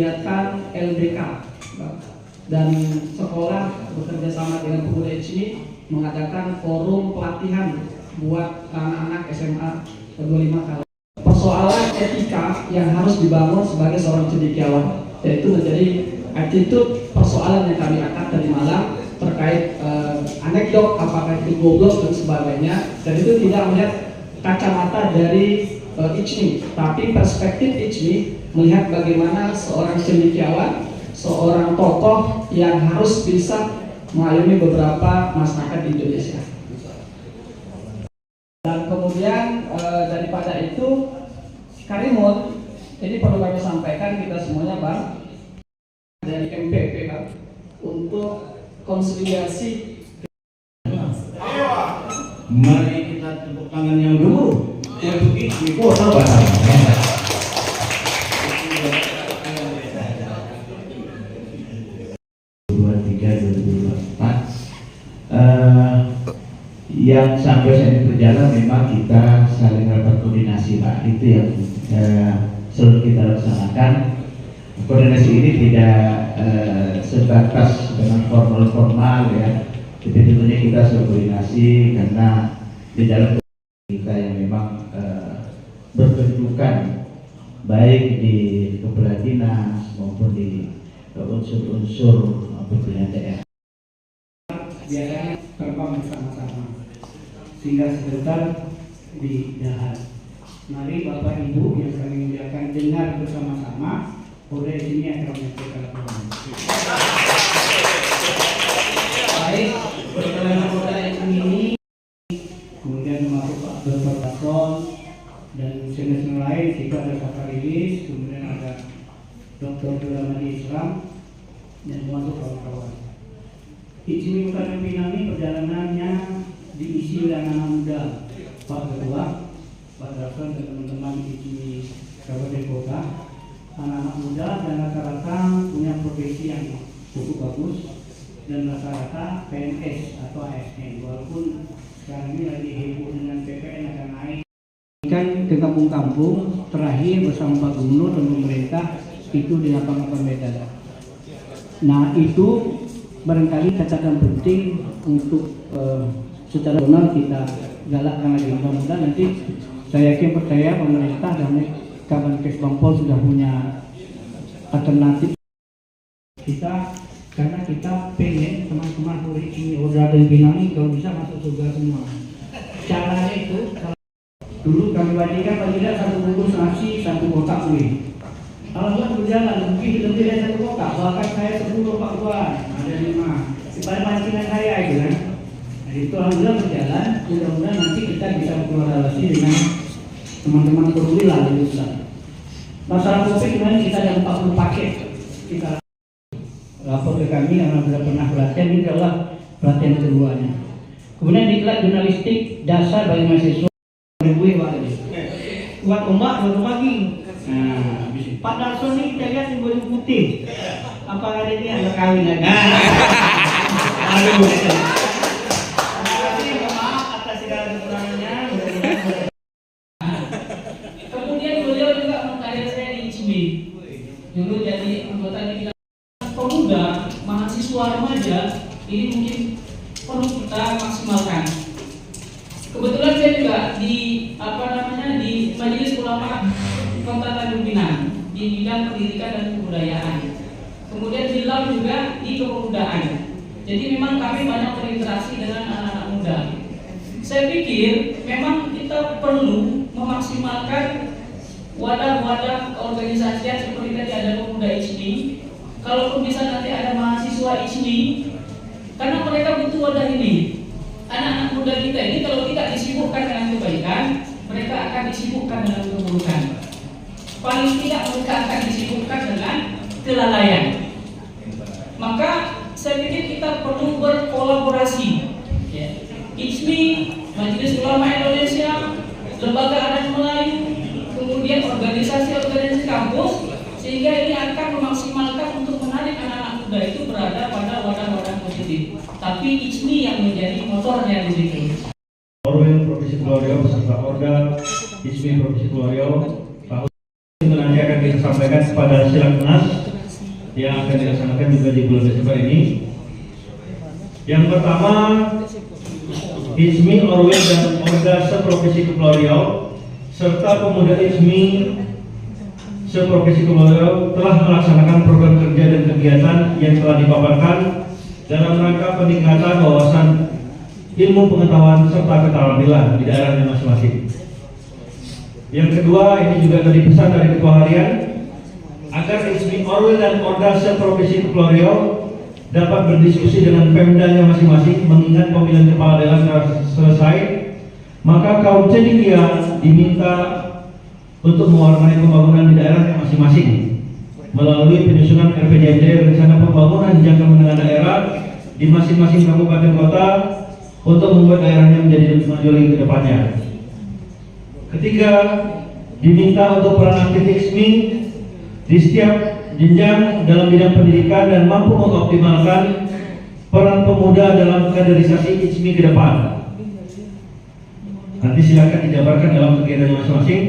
kegiatan LDK dan sekolah bekerja sama dengan pemuda ini mengadakan forum pelatihan buat anak-anak SMA 25 kali. Persoalan etika yang harus dibangun sebagai seorang cendekiawan, yaitu menjadi attitude persoalan yang kami angkat tadi malam terkait anekdot apakah itu goblok dan sebagainya, dan itu tidak melihat kacamata dari Ijmi, tapi perspektif Ijmi melihat bagaimana seorang cendekiawan, seorang tokoh yang harus bisa mengayomi beberapa masyarakat di Indonesia. Dan kemudian daripada itu, Karimun, ini perlu kami sampaikan kita semuanya Bang, dari MPP Bang, untuk konsolidasi. Mari kita tepuk tangan yang dulu untuk Ijmi Kota Batam. Yang sampai saat ini berjalan memang kita saling rapat koordinasi Pak, itu yang selalu kita laksanakan. Koordinasi ini tidak sebatas dengan formal ya, tapi tentunya kita selalu koordinasi karena di dalam kita yang memang berkedudukan baik di kepala dinas maupun di unsur-unsur pemerintahan daerah. Biasanya terbang bersama-sama sehingga sebentar didahar. Mari Bapak Ibu yang kami muliakan dengar bersama-sama oleh sini akan menyampaikan. Baik, perjalanan kota yang ini kemudian masuk Pak Dr. Baton dan senior lain, juga ada Pak Rilis, kemudian ada Dr. Dulamani Islam dan masuk kawan-kawan. Ijmi Kota Pinang ini perjalanannya diisi oleh anak muda, Pak Ketua, Pak Darson dan teman-teman Ijmi Kabupaten Kota, anak-anak muda dan rata-rata punya profesi yang cukup bagus dan rata-rata PNS atau ASN, walaupun sekarang ini lagi heboh dengan PPN akan naik. Kan ke kampung-kampung terakhir bersama Pak Gubernur dan pemerintah itu di lapangan Medan. Nah itu barangkali catatan penting untuk secara nasional kita galakkan lagi. Mudah-mudahan nanti saya yakin percaya pemerintah dan Kabankes Bampol sudah punya alternatif kita, karena kita pengen teman-teman murid ini Oda dan Pinang ini kalau bisa masuk surga semua. Caranya itu dulu kami bagikan paling tidak satu bungkus nasi, satu kotak kue. Alhamdulillah berjalan lebih dari satu kotak, bahkan saya 10 Pak Tuan, ada 5 di pada pancingan saya itu kan. Nah, itu alhamdulillah berjalan. Mudah-mudahan nanti kita bisa berkolaborasi dengan teman-teman perwira di Ustaz. Masalah kopi kemarin kita ada 40 paket, kita lapor ke kami karena sudah pernah pelatihan, ini adalah pelatihan keduanya. Kemudian diklat jurnalistik dasar bagi mahasiswa buat ombak baru pagi. Nah, Pak Darson ini kita lihat yang baju putih. Apakah ada ini ada kawin lagi? Aduh. Maaf atas segala kekurangannya. Kemudian beliau juga mengkarir saya di Ijmi. Dulu jadi anggota di pemuda, mahasiswa remaja, ini mungkin perlu kita maksimalkan. Kebetulan saya juga di di Majelis Ulama Kota Tanjung Pinang di bidang pendidikan dan kebudayaan. Kemudian di LAM juga di kepemudaan. Jadi memang kami banyak berinteraksi dengan anak-anak muda. Saya pikir memang kita perlu memaksimalkan wadah-wadah keorganisasian seperti tadi ada pemuda Ijmi. Kalaupun bisa nanti ada mahasiswa Ijmi, karena mereka butuh wadah ini. Anak-anak muda kita ini kalau tidak disibukkan dengan kebaikan, mereka akan disibukkan dengan keburukan. Paling tidak mereka akan disibukkan dengan kelalaian. Maka saya pikir kita perlu berkolaborasi. Ijmi, Majelis Ulama Indonesia, Lembaga Adat Melayu, kemudian organisasi-organisasi kampus, sehingga ini akan memaksimalkan untuk menarik anak-anak muda itu berada pada wadah-wadah positif. Tapi Ijmi yang menjadi motornya di situ. Orwell Provinsi Pulau Riau beserta Orga Ijmi Provinsi Pulau Riau, nanti akan kita sampaikan kepada Silakenas yang akan dilaksanakan juga di bulan Desember ini. Yang pertama, ISMI Orwell dan Orda Seprovinsi Kepulauan Riau serta pemuda ISMI Seprovinsi Kepulauan Riau telah melaksanakan program kerja dan kegiatan yang telah dipaparkan dalam rangka peningkatan wawasan ilmu pengetahuan serta keterampilan di daerahnya masing-masing. Yang kedua, ini juga tadi pesan dari Ketua Harian agar ISMI Orwell dan Orda Seprovinsi Kepulauan Riau dapat berdiskusi dengan Pemdanya masing-masing mengingat pemilihan kepala daerah telah selesai, maka kaum cendekia diminta untuk mewarnai pembangunan di daerahnya masing-masing melalui penyusunan RPJMD rencana pembangunan jangka menengah daerah di masing-masing kabupaten kota untuk membuat daerahnya menjadi lebih maju lagi ke depannya. Ketiga, diminta untuk peran aktif ISMI di setiap jenjang dalam bidang pendidikan dan mampu mengoptimalkan peran pemuda dalam kaderisasi ISMI ke depan. Nanti silakan dijabarkan dalam kegiatan masing-masing.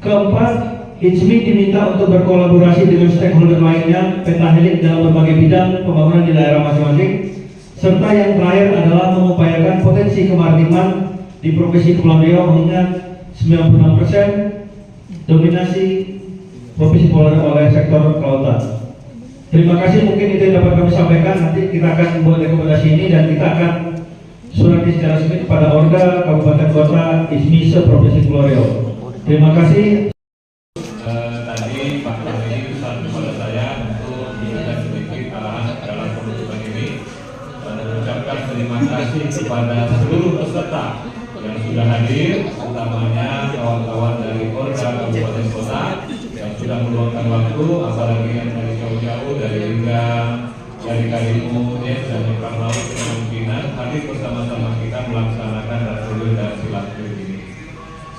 Keempat, ISMI diminta untuk berkolaborasi dengan stakeholder lainnya pentahelik dalam berbagai bidang pembangunan di daerah masing-masing. Serta yang terakhir adalah mengupayakan potensi kemaritiman di Provinsi Kepulauan Riau mengingat 96% dominasi Provinsi Kepulauan Riau oleh sektor kelautan. Terima kasih, mungkin itu yang dapat kami sampaikan. Nanti kita akan membuat rekomendasi ini dan kita akan surati secara resmi kepada Orda Kabupaten Kota ISMI Seprovinsi Kepulauan Riau. Terima kasih. Tadi Pak Kami pesan kepada saya untuk memberikan sedikit arahan dalam penutupan ini dan mengucapkan terima kasih kepada seluruh peserta yang sudah hadir, utamanya kawan-kawan dari Orda Kabupaten Kota yang sudah meluangkan waktu, apalagi yang dari jauh-jauh dari Linggang, dari Karimun, dan Jepang Laut kemungkinan hadir bersama-sama kita melaksanakan Rasulullah dan Silaturahmi ini.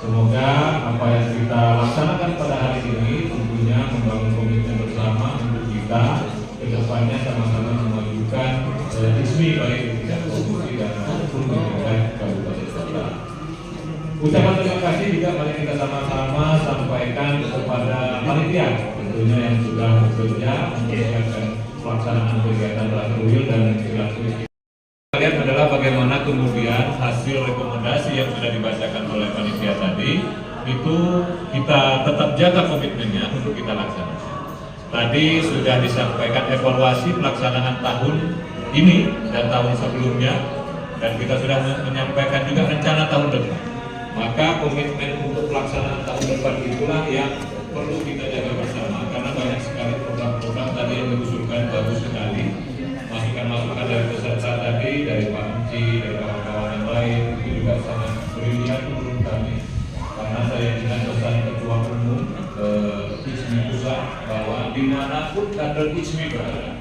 Semoga apa yang kita laksanakan pada hari ini tentunya membangun komitmen bersama untuk kita ke depannya sama-sama memajukan ISMI baik di tingkat provinsi dan maupun di tingkat kabupaten kota. Ucapan terima kasih juga mari kita sama-sama sampaikan kepada panitia tentunya yang sudah bekerja mempersiapkan pelaksanaan kegiatan Rasulullah dan Silaturahmi. Kita lihat adalah bagaimana kemudian hasil rekomendasi yang sudah dibacakan oleh panitia tadi itu kita tetap jaga komitmennya untuk kita laksanakan. Tadi sudah disampaikan evaluasi pelaksanaan tahun ini dan tahun sebelumnya, dan kita sudah menyampaikan juga rencana tahun depan. Maka komitmen untuk pelaksanaan tahun depan itulah yang perlu kita jaga bersama, karena banyak sekali program-program tadi yang diusulkan bagus sekali. Masukan-masukan dari peserta tadi, dari Pak Enci, dari kawan-kawan yang lain itu juga sangat brilian menurut kami. Karena saya ingat pesan Ketua Umum ISMI Pusat bahwa dimanapun kader ISMI berada,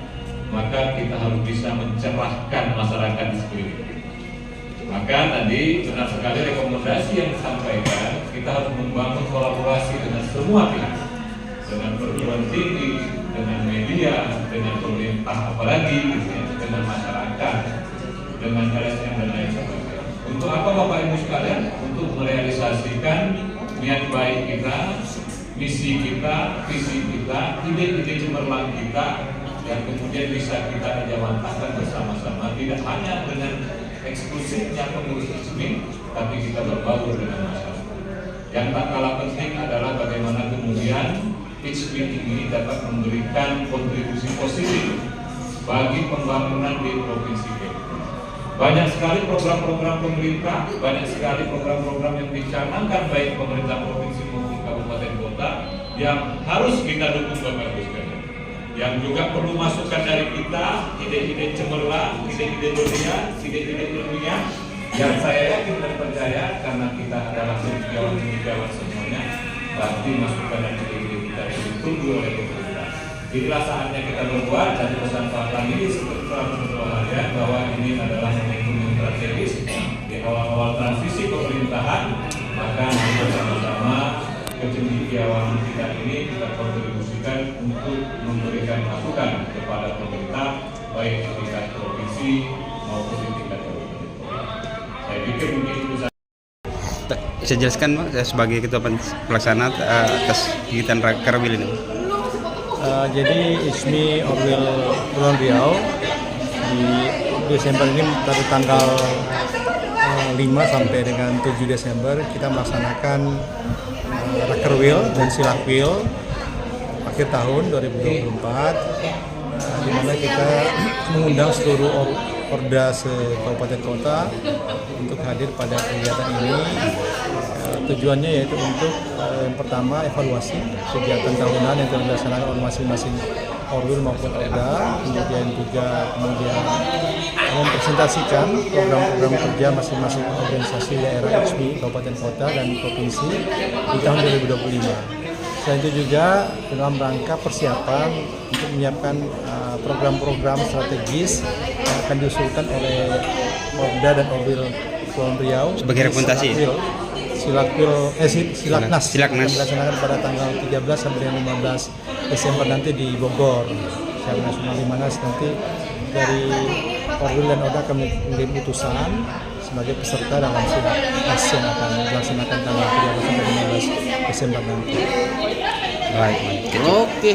maka kita harus bisa mencerahkan masyarakat di sekeliling. Maka tadi benar sekali rekomendasi yang disampaikan, kita harus membangun kolaborasi dengan semua pihak, dengan perguruan tinggi, dengan media, dengan pemerintah, apalagi dengan masyarakat, dengan LSM dan lain sebagainya. Untuk apa Bapak Ibu sekalian? Untuk merealisasikan niat baik kita, misi kita, visi kita, ide-ide cemerlang kita yang kemudian bisa kita ejawantahkan bersama-sama, tidak hanya dengan eksklusifnya pengurus ISMI, tapi kita berbaur dengan masyarakat. Yang tak kalah penting adalah bagaimana kemudian ISMI ini dapat memberikan kontribusi positif bagi pembangunan di Provinsi Kepulauan. Banyak sekali program-program pemerintah, banyak sekali program-program yang dicanangkan baik pemerintah provinsi maupun kabupaten kota yang harus kita dukung Bapak Ibu sekalian. Yang juga perlu masukan dari kita, ide-ide cemerlang, ide-ide brilian, ide-ide ilmiah yang saya yakin dan percaya karena kita adalah cendekiawan semuanya, pasti masukan dan ide-ide kita ditunggu oleh pemerintah. Inilah saatnya kita berbuat, dan pesan Pak Lani seperti telah berbahagia bahwa ini adalah momentum yang strategis di awal-awal transisi pemerintahan, maka kita sama-sama kecendekiawan kita ini kita kontribusikan untuk memberikan masukan kepada pemerintah baik di tingkat provinsi maupun di tingkat kabupaten. Saya pikir mungkin itu saja. Saya jelaskan Pak, saya sebagai ketua pelaksana atas kegiatan Rakerwil ini. Jadi ISMI Orwil Kepulauan Riau di Desember ini dari tanggal 5 sampai dengan 7 Desember kita melaksanakan Rakerwil dan Silakwil akhir tahun 2024, di mana kita mengundang seluruh Orda se-Kabupaten Kota untuk hadir pada kegiatan ini. Tujuannya yaitu untuk yang pertama evaluasi kegiatan tahunan yang telah dilaksanakan oleh masing-masing Orwil maupun Orda, kemudian mempresentasikan program-program kerja masing-masing organisasi daerah ISMI Kabupaten Kota dan Provinsi di tahun 2025. Selain itu juga dalam rangka persiapan untuk menyiapkan program-program strategis yang akan diusulkan oleh Orda dan Orwil Kepulauan Riau sebagai representasi Silaknas yang dilaksanakan pada tanggal 13 sampai dengan 15 Desember nanti di Bogor. Secara nasional, di mana nanti dari Orwil dan Orda akan mengirim utusan sebagai peserta dalam Silaknas yang akan dilaksanakan tanggal 13 sampai 15 Desember nanti. Baik. Oke.